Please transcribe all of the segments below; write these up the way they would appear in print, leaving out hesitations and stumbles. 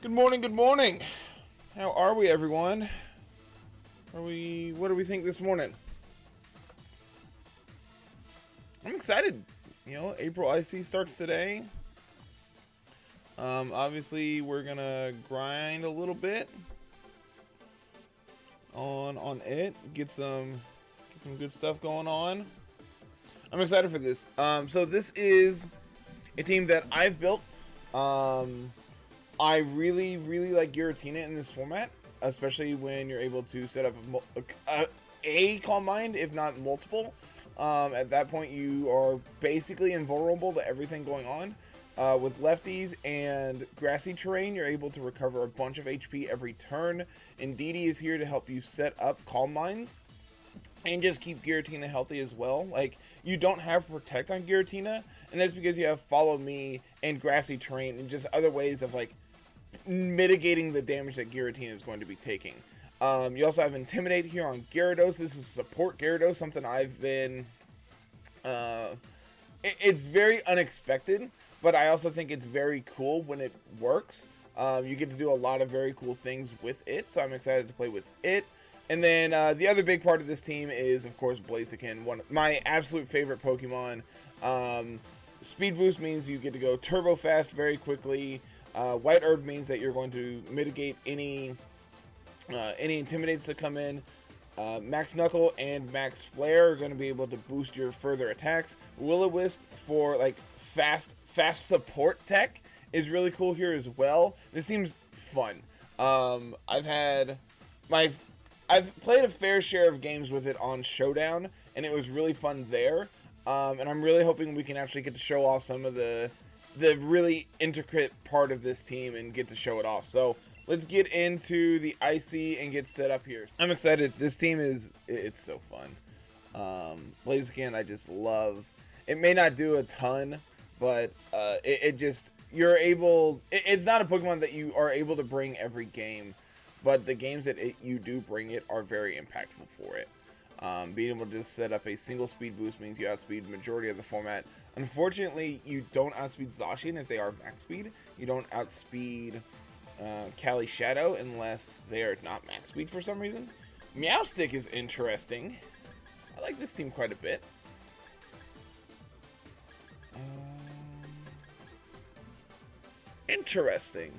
Good morning, good morning. How are we, everyone? What do we think this morning? I'm excited. April IC starts today. Obviously, we're gonna grind a little bit on it, get some good stuff going on. I'm excited for this. So this is a team that I've built. I really like Giratina in this format, especially when you're able to set up a Calm Mind, if not multiple. At that point, you are basically invulnerable to everything going on. With lefties and grassy terrain, you're able to recover a bunch of HP every turn. And DD is here to help you set up Calm Minds and just keep Giratina healthy as well. Like, you don't have Protect on Giratina, and that's because you have Follow Me and Grassy Terrain and just other ways of, like, mitigating the damage that Giratina is going to be taking. You also have Intimidate here on Gyarados. This is support Gyarados, something I've been... it's very unexpected, but I also think it's very cool when it works. You get to do a lot of very cool things with it, so I'm excited to play with it. And then the other big part of this team is, of course, Blaziken, one of my absolute favorite Pokemon. Speed Boost means you get to go turbo fast very quickly. White Herb means that you're going to mitigate any Intimidates that come in. Max Knuckle and Max Flare are going to be able to boost your further attacks. Will-O-Wisp for like fast support tech is really cool here as well. This seems fun. I've played a fair share of games with it on Showdown, and it was really fun there. And I'm really hoping we can actually get to show off some of the really intricate part of this team and get to show it off. So let's get into the IC and get set up here. I'm excited. This team it's so fun. Blaziken, I just love. It may not do a ton, but it's not a Pokemon that you are able to bring every game. But the games that you do bring it are very impactful for it. Being able to just set up a single speed boost means you outspeed the majority of the format. Unfortunately, you don't outspeed Zacian if they are max speed. You don't outspeed Cali Shadow unless they are not max speed for some reason. Meowstic is interesting. I like this team quite a bit. Interesting.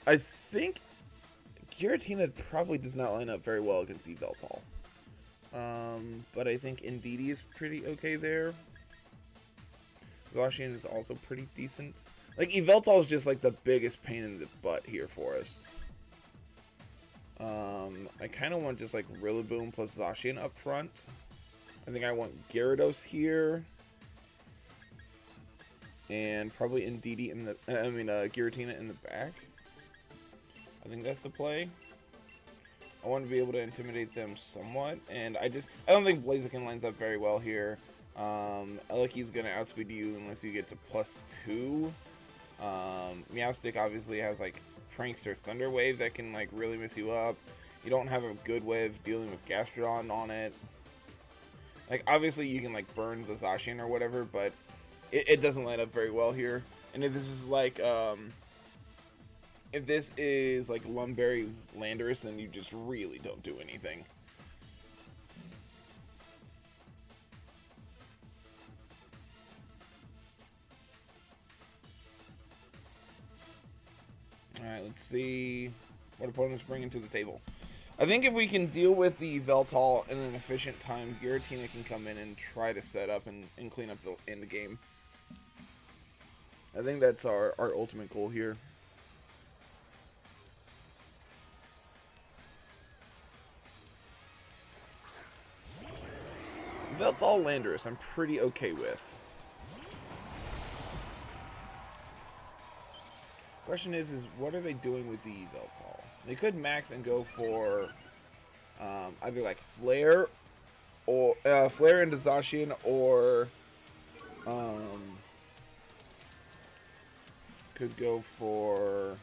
I think Giratina probably does not line up very well against Yveltal. But I think Indeedee is pretty okay there. Zacian is also pretty decent. Like, Yveltal is just like the biggest pain in the butt here for us. I kind of want just like Rillaboom plus Zacian up front. I think I want Gyarados here. And probably Indeedee in the... Giratina in the back. I think that's the play. I want to be able to intimidate them somewhat, and I don't think Blaziken lines up very well here. Eleki's gonna outspeed you unless you get to +2. Meowstic obviously has like Prankster Thunder Wave that can like really mess you up. You don't have a good way of dealing with Gastrodon on it. Like, obviously you can like burn the Zacian or whatever, but it doesn't line up very well here. And if this is like Lumberry Landorus, then you just really don't do anything. Alright, let's see what opponents bringing to the table. I think if we can deal with the Veltal in an efficient time, Giratina can come in and try to set up and clean up the end game. I think that's our ultimate goal here. Veltal Landorus, I'm pretty okay with. Question is what are they doing with the Veltal? They could max and go for either like Flare or Flare into Zacian, or could go for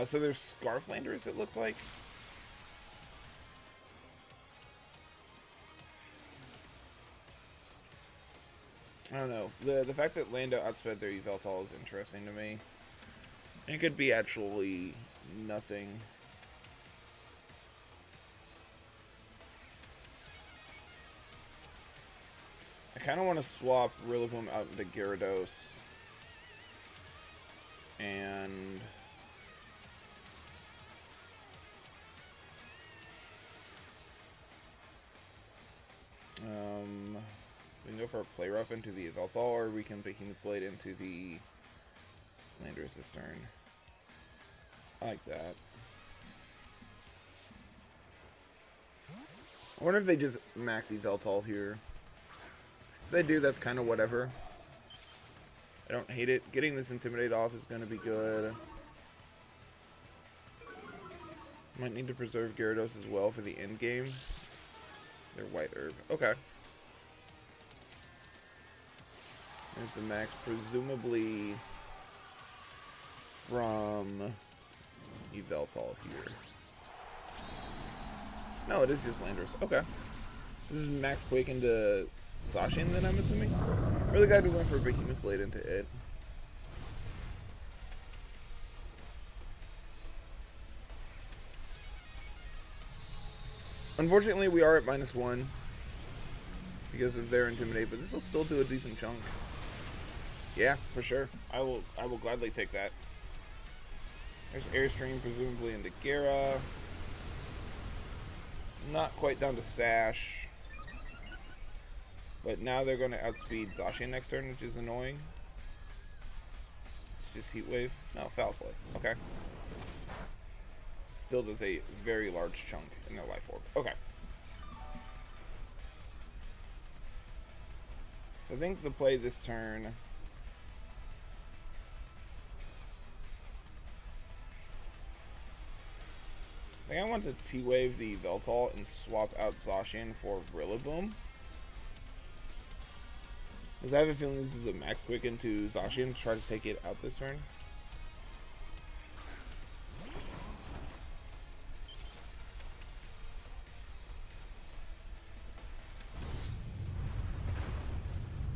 so there's Scarf Landorus, it looks like. I don't know. The fact that Lando outsped their Yveltal is interesting to me. It could be actually nothing. I kind of want to swap Rillaboom out into Gyarados. And... we can go for a Play Rough into the Yveltal, or we can Behemoth Blade into the Landorus this turn. I like that. I wonder if they just max Yveltal here. If they do, that's kind of whatever. I don't hate it. Getting this Intimidate off is going to be good. Might need to preserve Gyarados as well for the end game. They're White Herb. Okay. There's the max, presumably from Yveltal here. No, it is just Landorus. Okay. This is max Quake into Zacian then, I'm assuming? Really glad we went for Behemoth Blade into it. Unfortunately, we are at -1 because of their Intimidate, but this will still do a decent chunk. Yeah, for sure. I will gladly take that. There's Airstream, presumably into Gara. Not quite down to Sash. But now they're going to outspeed Zacian next turn, which is annoying. It's just Heat Wave. No, Foul Play. Okay. Still does a very large chunk in their Life Orb. Okay. So I think the play this turn... I think I want to T-Wave the Yveltal and swap out Zacian for Rillaboom. Because I have a feeling this is a max quick into Zacian to try to take it out this turn.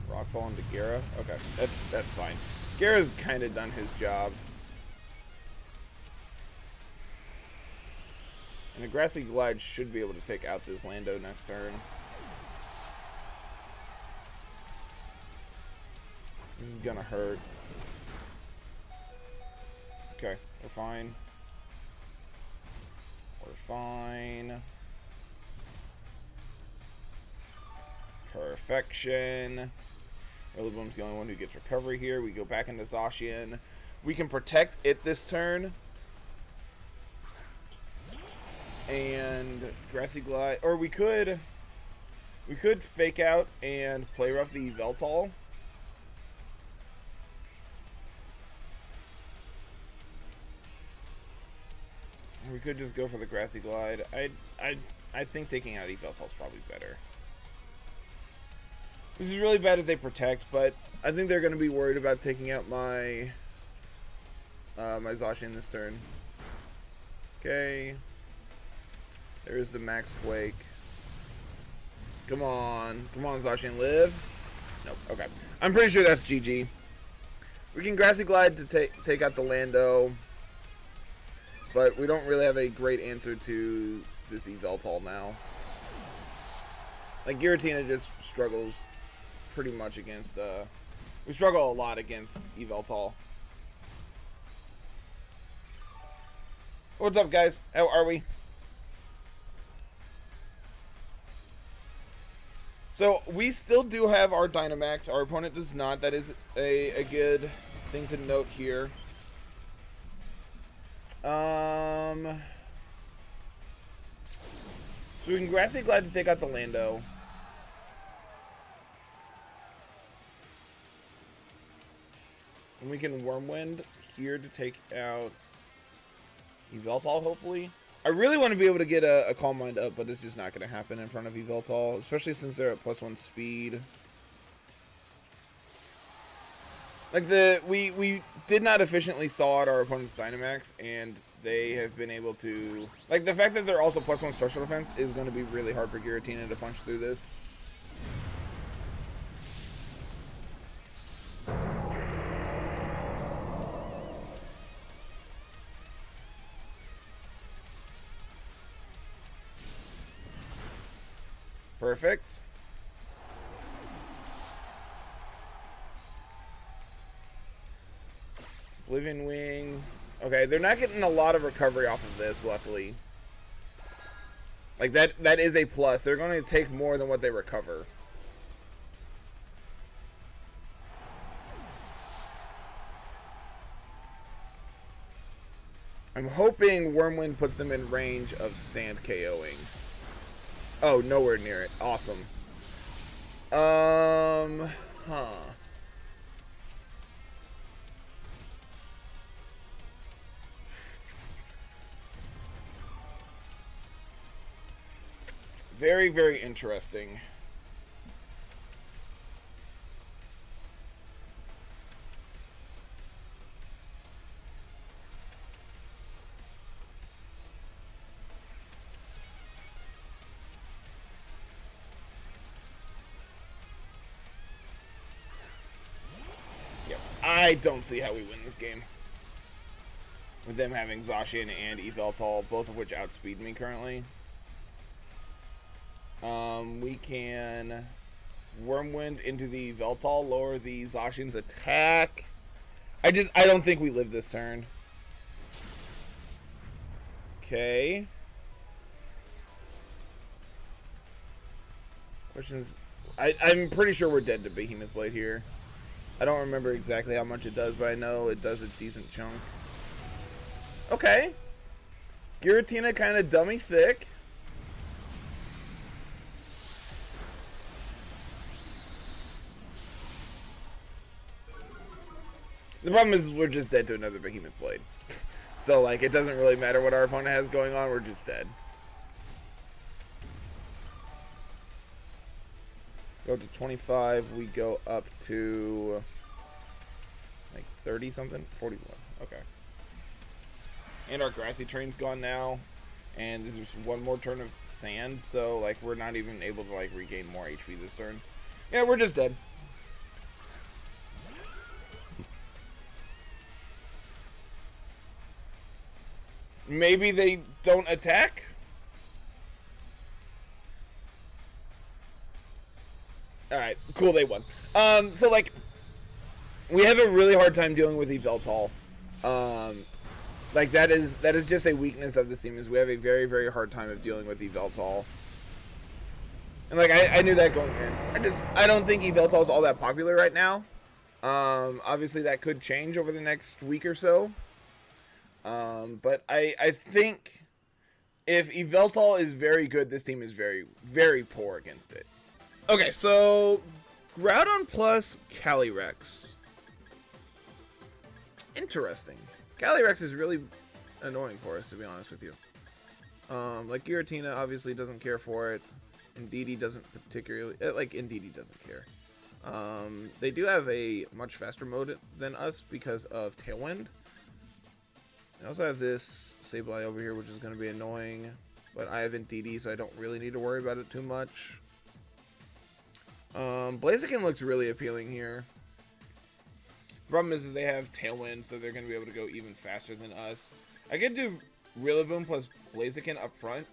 Rockfall into Gara. Okay, that's fine. Gara's kind of done his job. And a Grassy Glide should be able to take out this Lando next turn. This is gonna hurt. Okay, we're fine. We're fine. Perfection. Rillaboom's the only one who gets recovery here. We go back into Zacian. We can protect it this turn. And Grassy Glide, or we could fake out and Play Rough the Yveltal. We could just go for the Grassy Glide. I think taking out Yveltal is probably better. This is really bad if they protect, but I think they're going to be worried about taking out my my Zacian this turn. Okay. There's the Max Quake. Come on. Come on, Zacian, live. Nope. Okay. I'm pretty sure that's GG. We can Grassy Glide to take out the Lando. But we don't really have a great answer to this Yveltal now. Like, Giratina just struggles pretty much against... we struggle a lot against Yveltal. What's up, guys? How are we? So, we still do have our Dynamax. Our opponent does not. That is a good thing to note here. So we can Grassy Glide to take out the Lando. And we can Wormwind here to take out Yveltal, hopefully. I really want to be able to get a Calm Mind up, but it's just not going to happen in front of Yveltal, especially since they're at +1 speed. Like, we did not efficiently stall out our opponent's Dynamax, and they have been able to... Like, the fact that they're also +1 special defense is going to be really hard for Giratina to punch through this. Perfect. Oblivion Wing. Okay, they're not getting a lot of recovery off of this, luckily. Like, that is a plus. They're going to take more than what they recover. I'm hoping Wormwind puts them in range of Sand KOing. Oh, nowhere near it. Awesome. Huh. Very, very interesting. Yep. I don't see how we win this game. With them having Zacian and Yveltal, both of which outspeed me currently. We can Wormwind into the Yveltal, lower the Zacian's attack. I don't think we live this turn. Okay. Questions. I'm pretty sure we're dead to Behemoth Blade here. I don't remember exactly how much it does, but I know it does a decent chunk. Okay. Giratina kind of dummy thick. The problem is we're just dead to another Behemoth Blade. So, like, it doesn't really matter what our opponent has going on, we're just dead. Go to 25, we go up to, like, 30 something? 41, okay. And our Grassy Train's gone now, and this is one more turn of Sand, so, like, we're not even able to, like, regain more HP this turn. Yeah, we're just dead. Maybe they don't attack? Alright, cool, they won. So, like, we have a really hard time dealing with Yveltal. Like, that is just a weakness of this team, is we have a very, very hard time of dealing with Yveltal. And, like, I knew that going in. I don't think Yveltal is all that popular right now. Obviously, that could change over the next week or so. But I think if Yveltal is very good, this team is very, very poor against it. Okay, so Groudon plus Calyrex. Interesting. Calyrex is really annoying for us, to be honest with you. Like, Giratina obviously doesn't care for it. Indeedee doesn't particularly... like, Indeedee doesn't care. They do have a much faster mode than us because of Tailwind. I also have this Sableye over here, which is going to be annoying. But I have Indeedee, so I don't really need to worry about it too much. Blaziken looks really appealing here. Problem is they have Tailwind, so they're going to be able to go even faster than us. I could do Rillaboom plus Blaziken up front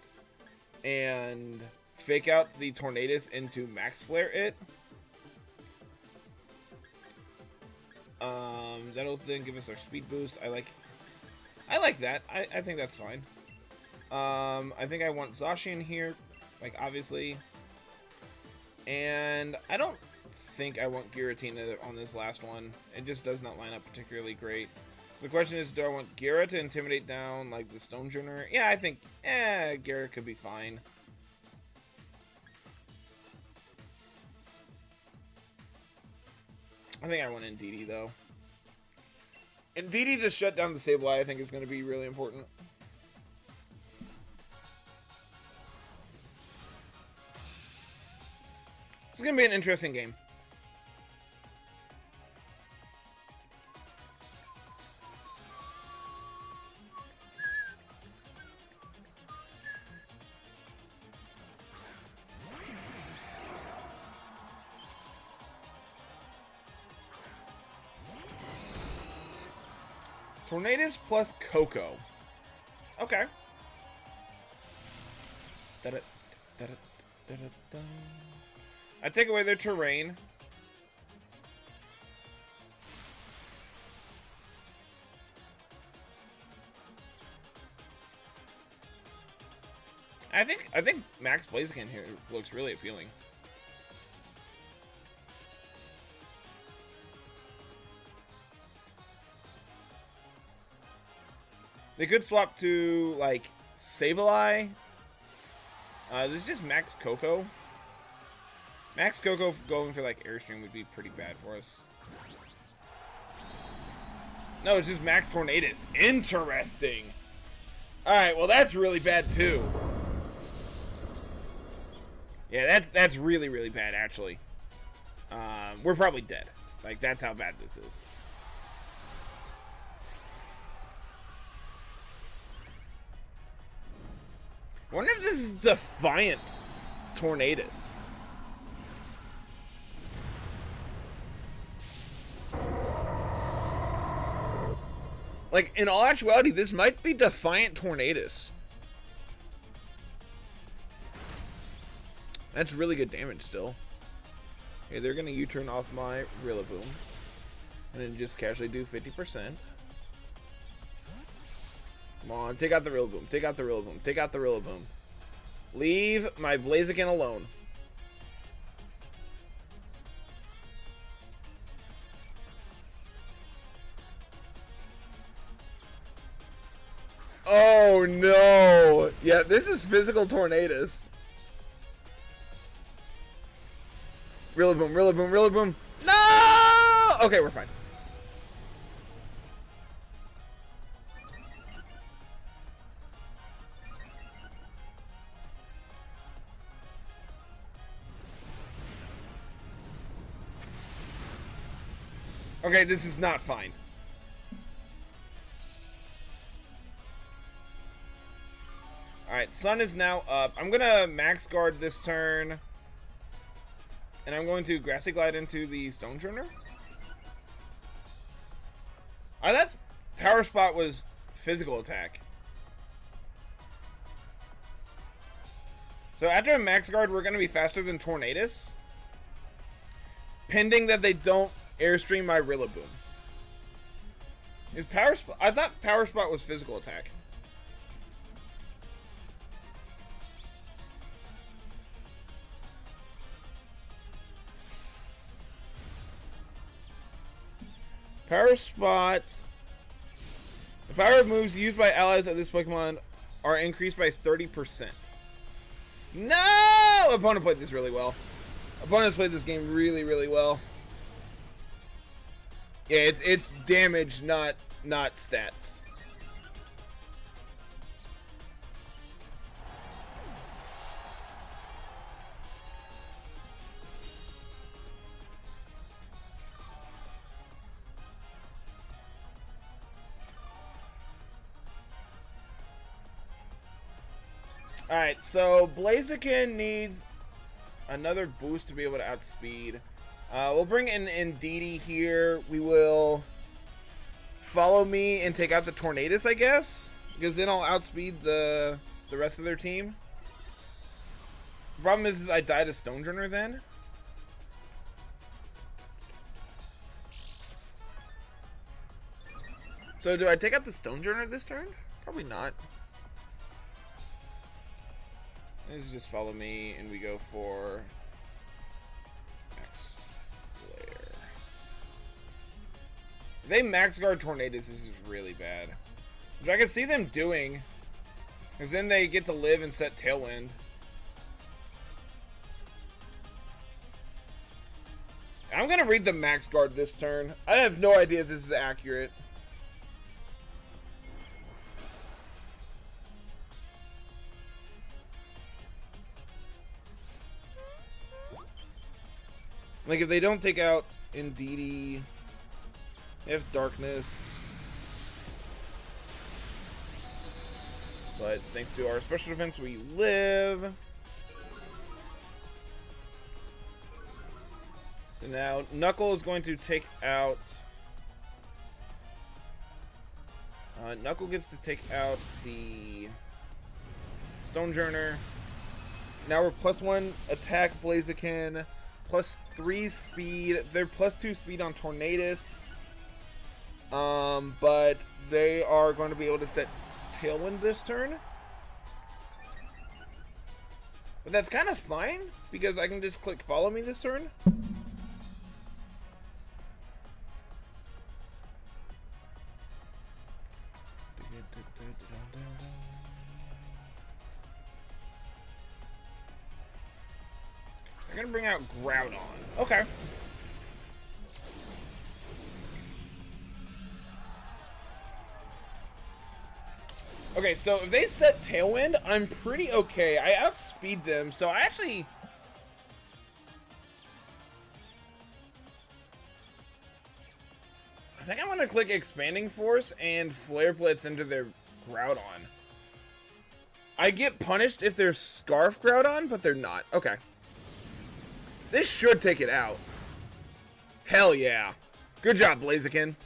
and fake out the Tornadus into Max Flare it. That'll then give us our speed boost. I like that. I think that's fine. I think I want Zacian here, like, obviously. And I don't think I want Giratina on this last one. It just does not line up particularly great. So the question is, do I want Gyara to intimidate down, like, the Stonejourner? Yeah, I think, Gyara could be fine. I think I want Indeedee, though. Indeedee to shut down the Sableye, I think, is going to be really important. It's going to be an interesting game. Tornadus plus Coco. Okay. Da-da-da. I take away their terrain. I think Max Blaziken here looks really appealing. They could swap to like Sableye. This is just Max Coco. Max Coco going for like Airstream would be pretty bad for us. No, it's just Max Tornadus. Interesting. Alright, well that's really bad too. Yeah, that's really, really bad actually. We're probably dead. Like, that's how bad this is. I wonder if this is Defiant Tornadus. Like, in all actuality, this might be Defiant Tornadus. That's really good damage still. Okay, they're gonna U-turn off my Rillaboom. And then just casually do 50%. Come on, take out the Rillaboom. Take out the Rillaboom. Take out the Rillaboom. Leave my Blaziken alone. Oh no! Yeah, this is physical Tornadus. Rillaboom, Rillaboom, Rillaboom. No! Okay, we're fine. Okay, this is not fine. Alright, Sun is now up. I'm gonna Max Guard this turn. And I'm going to Grassy Glide into the Stone Churner. Oh, that's Power Spot was physical attack. So after a Max Guard, we're going to be faster than Tornadus. Pending that they don't Airstream my Rillaboom. Is Power Spot? I thought Power Spot was physical attack. Power Spot. The power of moves used by allies of this Pokemon are increased by 30%. No! Opponent played this really well. Opponents played this game really, really well. Yeah, it's damage, not stats. Alright, so Blaziken needs another boost to be able to outspeed. We'll bring in Indeedee here. We will follow me and take out the Tornadus, I guess. Because then I'll outspeed the rest of their team. The problem is I died a Stonjourner then. So do I take out the Stonjourner this turn? Probably not. Let's just follow me and we go for Max Flare. If they Max Guard Tornadus, this is really bad. Which I can see them doing. Because then they get to live and set Tailwind. I'm going to read the Max Guard this turn. I have no idea if this is accurate. Like, if they don't take out Indeedee, they have Darkness. But thanks to our special defense, we live. So now, Knuckle is going to take out... Knuckle gets to take out the Stonjourner. Now we're +1 attack Blaziken, +3 speed. They're +2 speed on Tornadus. But they are going to be able to set Tailwind this turn. But that's kind of fine, because I can just click Follow Me this turn. They're going to bring out Groudon. Okay. Okay, so if they set Tailwind, I'm pretty okay. I outspeed them, so I think I'm gonna click Expanding Force and Flare Blitz into their Groudon. I get punished if they're Scarf Groudon, but they're not. Okay. This should take it out. Hell yeah. Good job, Blaziken.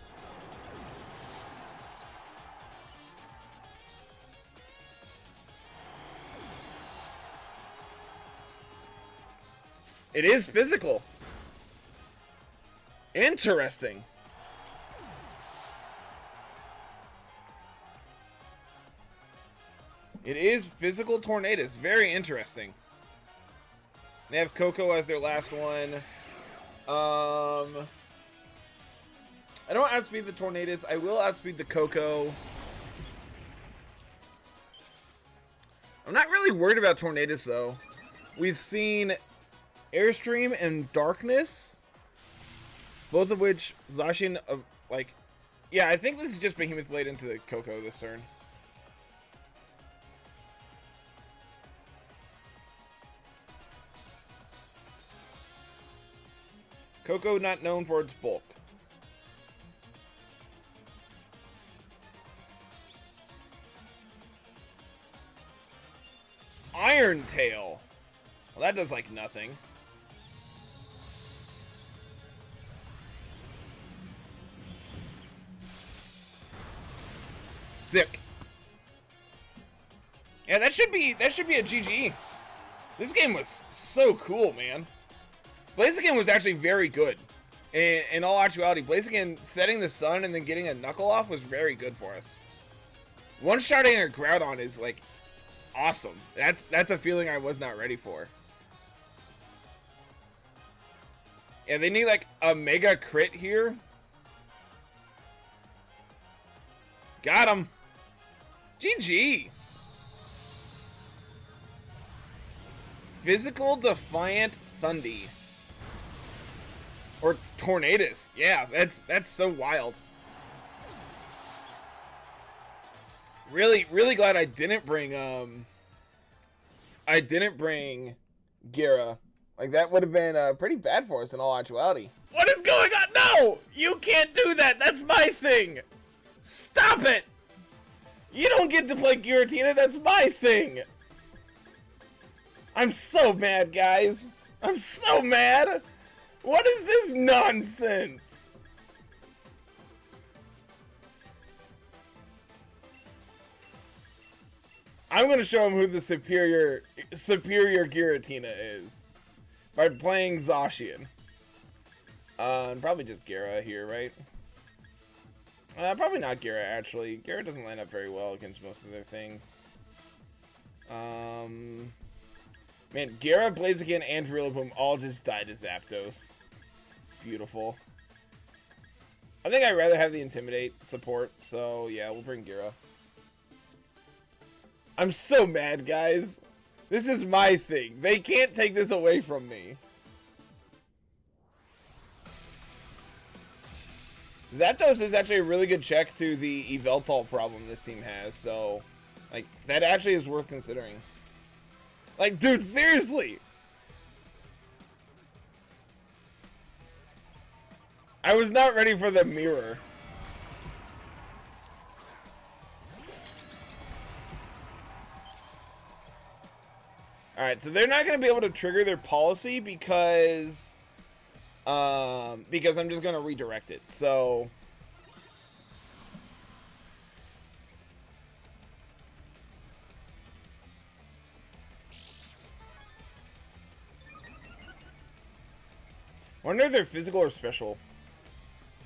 It is physical. Interesting. It is physical Tornadus. Very interesting. They have Coco as their last one. I don't outspeed the Tornadus. I will outspeed the Coco. I'm not really worried about Tornadus, though. We've seen Airstream and Darkness, both of which Zacian, like, yeah, I think this is just Behemoth Blade into the Coco this turn. Coco not known for its bulk. Iron Tail. Well, that does like nothing. Sick. Yeah, that should be a GG. This game was so cool, man. Blaziken was actually very good. In all actuality, Blaziken setting the sun and then getting a knuckle off was very good for us. One-shotting a Groudon is like awesome. That's a feeling I was not ready for. Yeah, they need like a mega crit here. Got him. GG. Physical Defiant Thundy. Or Tornadus. Yeah, that's so wild. Really glad I didn't bring Gira. Like, that would have been pretty bad for us in all actuality. What is going on? No! You can't do that! That's my thing! Stop it! You don't get to play Giratina, that's my thing! I'm so mad, guys! I'm so mad! What is this nonsense? I'm gonna show him who the superior Giratina is by playing Zacian. And probably just Gira here, right? Probably not Gira, actually. Gira doesn't line up very well against most of their things. Man, Gira, Blaziken, and Rillaboom all just died to Zapdos. Beautiful. I think I'd rather have the Intimidate support, so yeah, we'll bring Gira. I'm so mad, guys. This is my thing. They can't take this away from me. Zapdos is actually a really good check to the Yveltal problem this team has, so, like, that actually is worth considering. Like, dude, seriously! I was not ready for the mirror. Alright, so they're not going to be able to trigger their policy because I'm just going to redirect it. So Wonder if they're physical or special.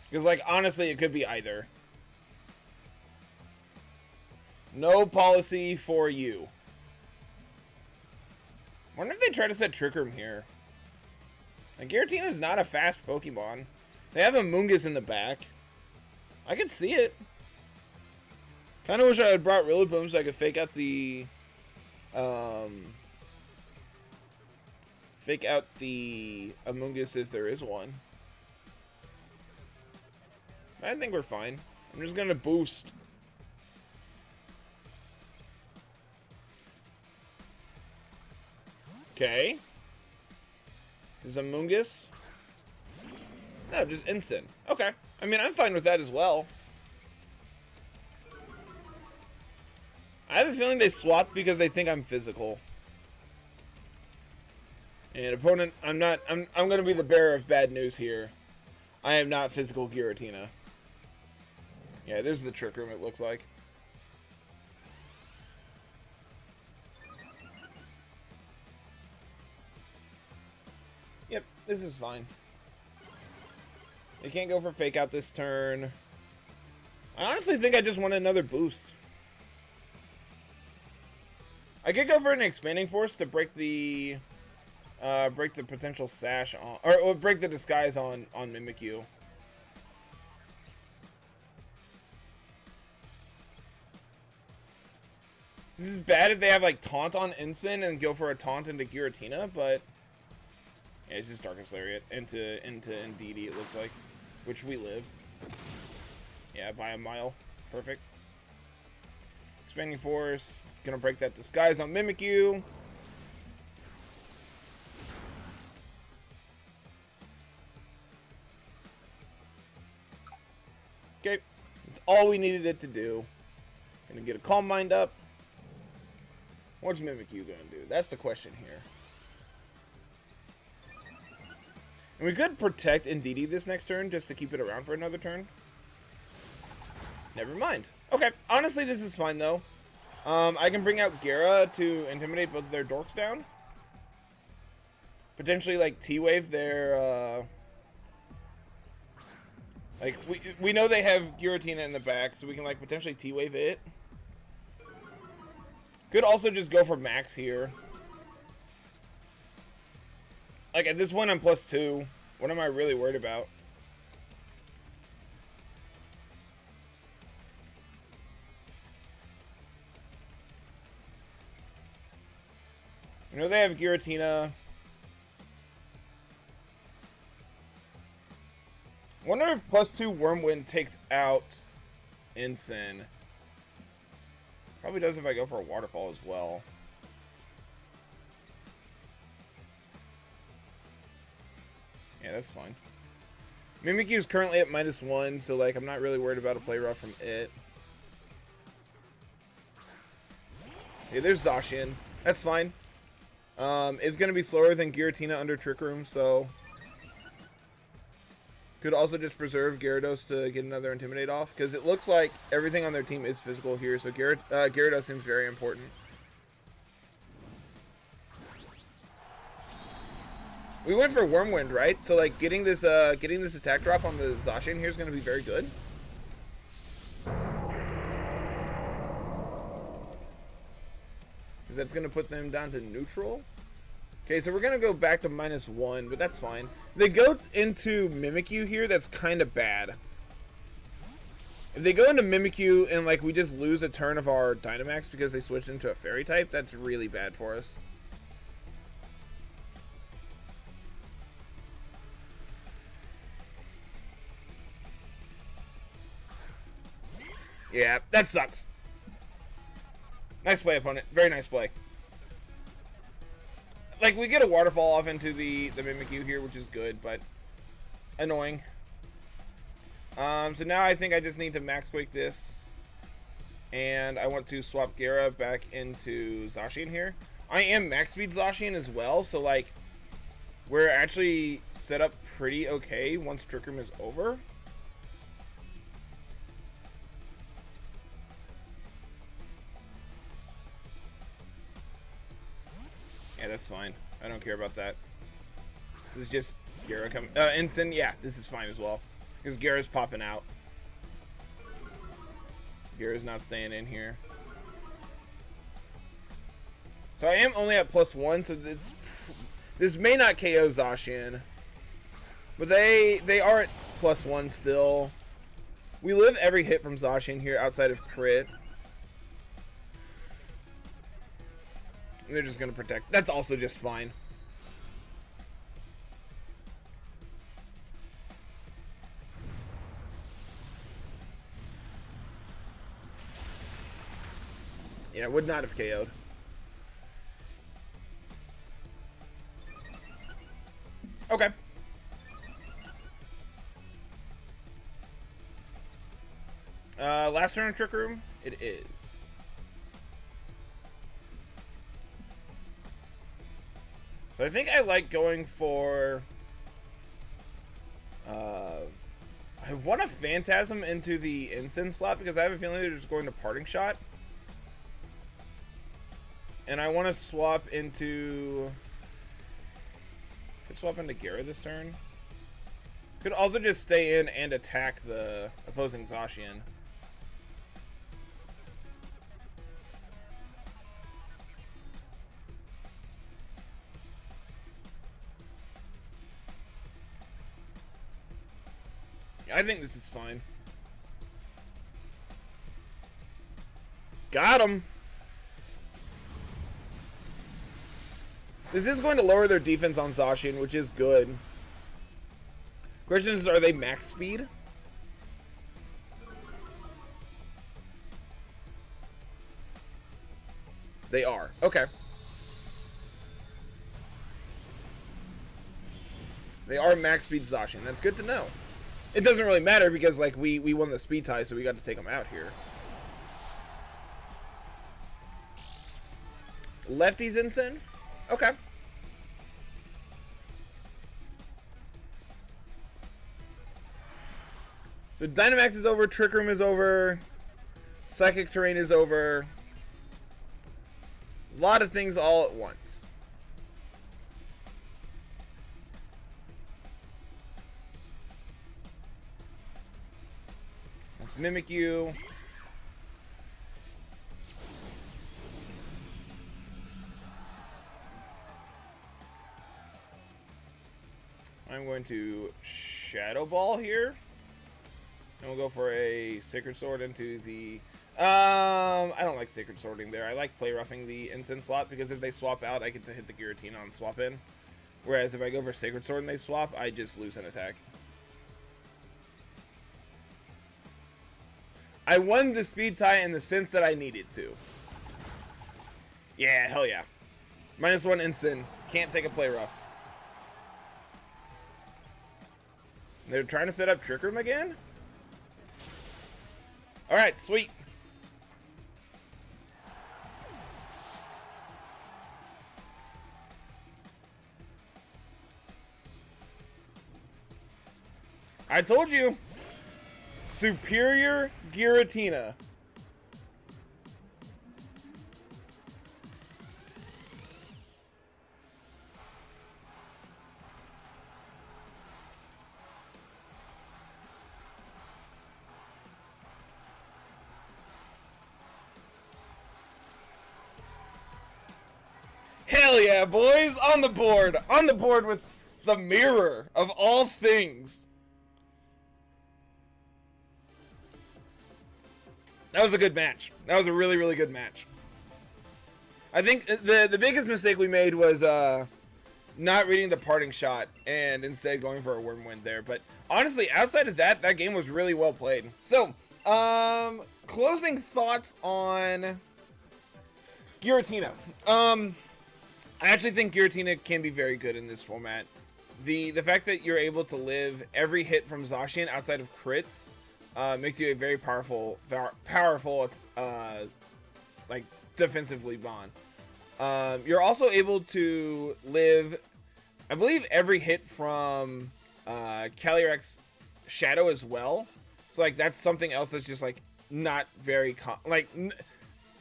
Because, like, honestly, it could be either. No policy for you. Wonder if they try to set Trick Room here. Like, Giratina's not a fast Pokemon. They have a Mungus in the back. I could see it. Kind of wish I had brought Rillaboom so I could fake out the... fake out the Amoonguss if there is one. I think we're fine. I'm just gonna boost. Okay. Is Amoonguss? No, just instant. Okay. I mean, I'm fine with that as well. I have a feeling they swapped because they think I'm physical. And opponent, I'm gonna be the bearer of bad news here. I am not physical Giratina. Yeah, there's the Trick Room, it looks like. Yep, this is fine. They can't go for fake out this turn. I honestly think I just want another boost. I could go for an Expanding Force to break the potential sash on, or break the disguise on Mimikyu. This is bad if they have like taunt on Ensign and go for a taunt into Giratina, but yeah, it's just Darkest Lariat into Indeedee, it looks like, which we live. Yeah, by a mile. Perfect. Expanding Force, gonna break that disguise on Mimikyu. Okay, that's all we needed it to do. Gonna get a Calm Mind up. What's Mimikyu gonna do? That's the question here. And we could protect Indeedee this next turn just to keep it around for another turn. Never mind. Okay, honestly, this is fine though. I can bring out Gara to intimidate both of their dorks down. Potentially, like, T-Wave their, like, we know they have Giratina in the back, so we can, like, potentially T-Wave it. Could also just go for Max here. Like, at this point, I'm +2. What am I really worried about? You know they have Giratina. Wonder if +2 Wormwind takes out Ensign. Probably does if I go for a Waterfall as well. Yeah, that's fine. Mimikyu is currently at -1, so like I'm not really worried about a play rough from it. Yeah, there's Zacian. That's fine. It's gonna be slower than Giratina under Trick Room, so could also just preserve Gyarados to get another Intimidate off, because it looks like everything on their team is physical here, so Gyarados seems very important. We went for Wormwind, right? So like getting this attack drop on the Zacian here is going to be very good. Because that's going to put them down to neutral. Okay, so we're going to go back to -1, but that's fine. They go into Mimikyu here, that's kind of bad. If they go into Mimikyu and like we just lose a turn of our Dynamax because they switched into a Fairy type, that's really bad for us. Yeah, that sucks. Nice play, opponent. Very nice play. Like, we get a Waterfall off into the Mimikyu here, which is good, but annoying. So now I think I just need to Max Quake this. And I want to swap Gara back into Zacian here. I am Max Speed Zacian as well, so, like, we're actually set up pretty okay once Trick Room is over. Yeah, that's fine. I don't care about that. This is just Gara come. Ensign, yeah, this is fine as well. Because Gara's popping out. Gara's not staying in here. So I am only at +1, so this may not KO Zacian. But they are at +1 still. We live every hit from Zacian here outside of crit. And they're just going to protect. That's also just fine. Yeah, would not have KO'd. Okay. Last turn in Trick Room? It is. So I think I like going for... I want to Phantasm into the Ensign slot because I have a feeling they're just going to Parting Shot. And I want to swap into... Could swap into Gara this turn. Could also just stay in and attack the opposing Zacian. I think this is fine. Got him. This is going to lower their defense on Zacian, which is good. Question is, are they max speed? They are. Okay. They are max speed Zacian. That's good to know. It doesn't really matter because, like, we won the speed tie, so we got to take them out here. Lefty's Ensign? Okay. So Dynamax is over, Trick Room is over, Psychic Terrain is over. A lot of things all at once. Let's Mimic You. I'm going to Shadow Ball here. And we'll go for a Sacred Sword into the... I don't like Sacred Swording there. I like Play Roughing the Ensign slot because if they swap out, I get to hit the Giratina on swap in. Whereas if I go for Sacred Sword and they swap, I just lose an attack. I won the speed tie in the sense that I needed to. Yeah, hell yeah. -1 Ensign. Can't take a Play Rough. They're trying to set up Trick Room again? Alright, sweet. I told you. Superior Giratina. Hell yeah, boys! On the board! On the board with the mirror of all things. That was a good match. That was a really, really good match. I think the biggest mistake we made was not reading the Parting Shot and instead going for a Wormwind there. But honestly, outside of that, that game was really well played. So, closing thoughts on Giratina. I actually think Giratina can be very good in this format. The fact that you're able to live every hit from Zacian outside of crits makes you a very powerful, like defensively Bond. You're also able to live, I believe, every hit from Calyrex Shadow as well. So like that's something else that's just like not very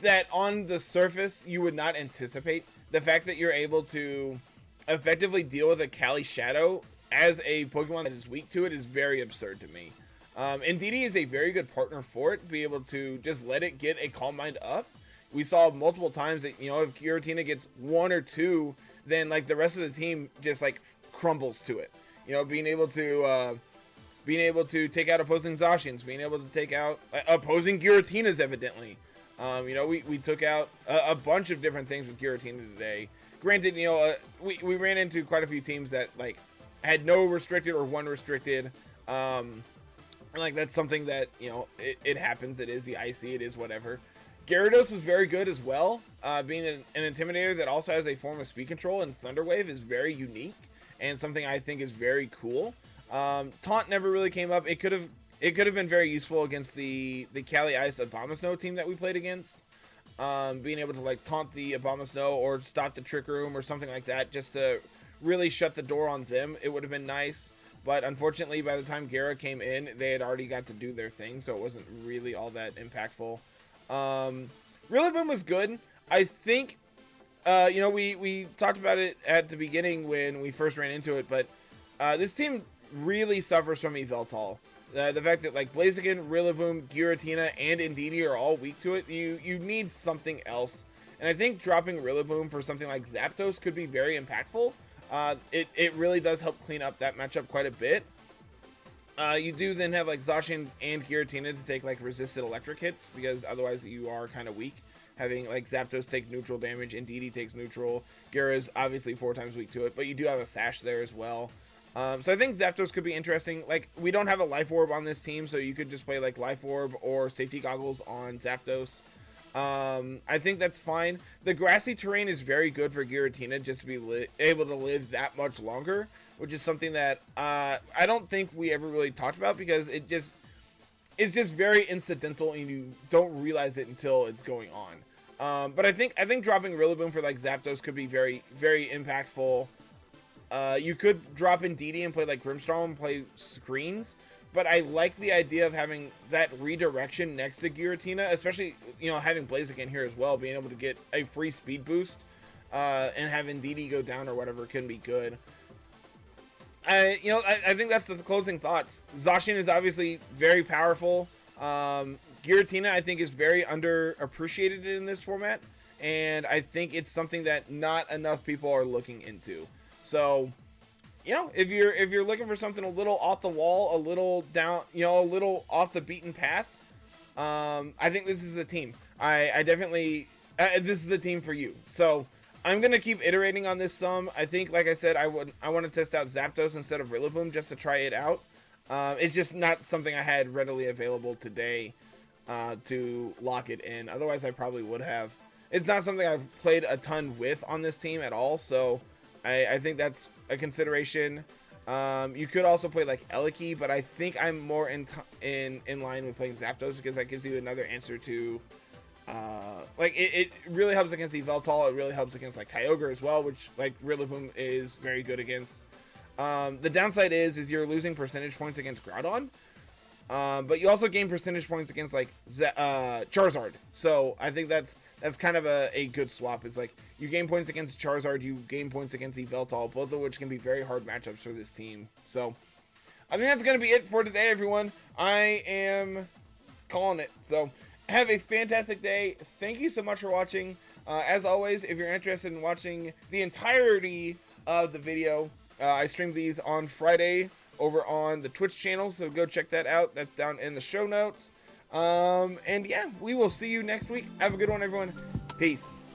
that on the surface you would not anticipate. The fact that you're able to effectively deal with a Cali Shadow as a Pokemon that is weak to it is very absurd to me. And DD is a very good partner for it, to be able to just let it get a Calm Mind up. We saw multiple times that, you know, if Giratina gets 1 or 2, then like the rest of the team just like crumbles to it. You know, being able to take out opposing Zacians, being able to take out opposing Giratinas, evidently. You know, we took out a bunch of different things with Giratina today. Granted, you know, we ran into quite a few teams that like had no restricted or 1 restricted. Like that's something that, you know, it happens. It is the IC. It is whatever. Gyarados was very good as well. Being an Intimidator that also has a form of speed control, and Thunder Wave is very unique and something I think is very cool. Taunt never really came up. It could have been very useful against the Cali Ice Abomasnow team that we played against. Being able to like taunt the Abomasnow or stop the Trick Room or something like that, just to really shut the door on them. It would have been nice. But unfortunately, by the time Gara came in, they had already got to do their thing, so it wasn't really all that impactful. Rillaboom was good. I think, you know, we talked about it at the beginning when we first ran into it, but this team really suffers from Yveltal. The fact that like Blaziken, Rillaboom, Giratina, and Indeedee are all weak to it, you need something else. And I think dropping Rillaboom for something like Zapdos could be very impactful. It really does help clean up that matchup quite a bit. You do then have like Zacian and Giratina to take like resisted electric hits, because otherwise you are kind of weak. Having like Zapdos take neutral damage, Indeedee takes neutral. Gyara is obviously 4 times weak to it, but you do have a Sash there as well. So I think Zapdos could be interesting. Like, we don't have a Life Orb on this team, so you could just play like Life Orb or Safety Goggles on Zapdos. I think that's fine. The grassy terrain is very good for Giratina, just to be able to live that much longer, which is something that I don't think we ever really talked about, because it's just very incidental and you don't realize it until it's going on. But I think dropping Rillaboom for like Zapdos could be very, very impactful. You could drop in Indeedee and play like Grimmsnarl and play screens, but I like the idea of having that redirection next to Giratina, especially, you know, having Blaziken here as well, being able to get a free speed boost, and having Indeedee go down or whatever can be good. I think that's the closing thoughts. Zacian is obviously very powerful. Giratina, I think, is very underappreciated in this format, and I think it's something that not enough people are looking into. So, you know, if you're looking for something a little off the wall, a little down, you know, a little off the beaten path, I think this is a team. I definitely, this is a team for you. So I'm gonna keep iterating on this some. I think, like I said, I want to test out Zapdos instead of Rillaboom just to try it out. It's just not something I had readily available today to lock it in. Otherwise, I probably would have. It's not something I've played a ton with on this team at all, so I think that's a consideration. You could also play like Eliki, but I think I'm more in line with playing Zapdos, because that gives you another answer to like it really helps against Yveltal. It really helps against like Kyogre as well, which like Rillaboom is very good against. The downside is you're losing percentage points against Groudon, but you also gain percentage points against like Charizard. So I think that's kind of a good swap. Is like you gain points against Charizard, you gain points against Yveltal, both of which can be very hard matchups for this team. So I think that's going to be it for today, everyone. I am calling it. So have a fantastic day. Thank you so much for watching. As always, if you're interested in watching the entirety of the video, I stream these on Friday over on the Twitch channel, so go check that out. That's down in the show notes. And yeah, we will see you next week. Have a good one, everyone. Peace.